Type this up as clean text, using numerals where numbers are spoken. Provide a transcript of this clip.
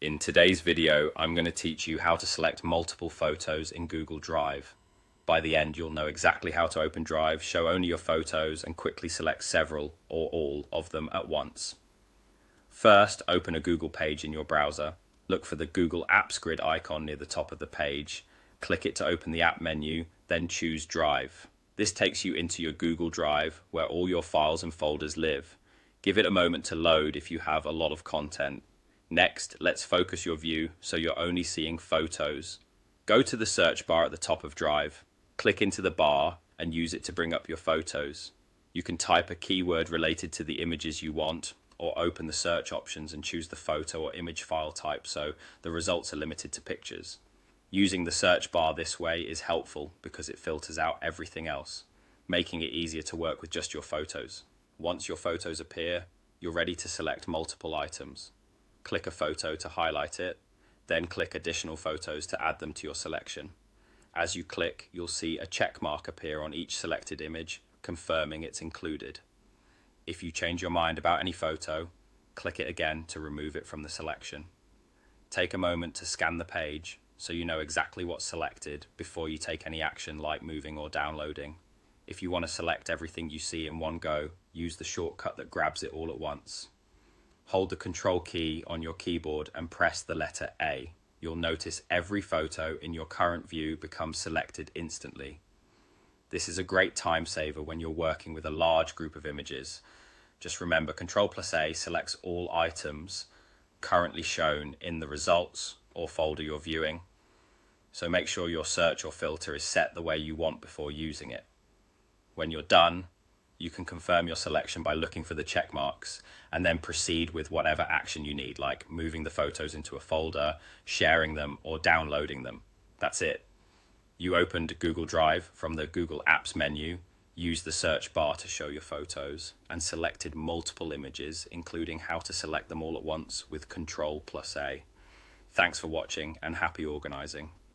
In today's video, I'm going to teach you how to select multiple photos in Google Drive. By the end, you'll know exactly how to open Drive, show only your photos, and quickly select several or all of them at once. First, open a Google page in your browser. Look for the Google Apps grid icon near the top of the page. Click it to open the app menu, then choose Drive. This takes you into your Google Drive, where all your files and folders live. Give it a moment to load if you have a lot of content. Next, let's focus your view so you're only seeing photos. Go to the search bar at the top of Drive. Click into the bar and use it to bring up your photos. You can type a keyword related to the images you want, or open the search options and choose the photo or image file type so the results are limited to pictures. Using the search bar this way is helpful because it filters out everything else, making it easier to work with just your photos. Once your photos appear, you're ready to select multiple items. Click a photo to highlight it, then click additional photos to add them to your selection. As you click, you'll see a check mark appear on each selected image, confirming it's included. If you change your mind about any photo, click it again to remove it from the selection. Take a moment to scan the page so you know exactly what's selected before you take any action like moving or downloading. If you want to select everything you see in one go, use the shortcut that grabs it all at once. Hold the Ctrl key on your keyboard and press the letter A. You'll notice every photo in your current view becomes selected instantly. This is a great time saver when you're working with a large group of images. Just remember, Ctrl+A selects all items currently shown in the results or folder you're viewing. So make sure your search or filter is set the way you want before using it. When you're done, you can confirm your selection by looking for the check marks and then proceed with whatever action you need, like moving the photos into a folder, sharing them, or downloading them. That's it. You opened Google Drive from the Google Apps menu, used the search bar to show your photos, and selected multiple images, including how to select them all at once with Ctrl+A. Thanks for watching and happy organizing.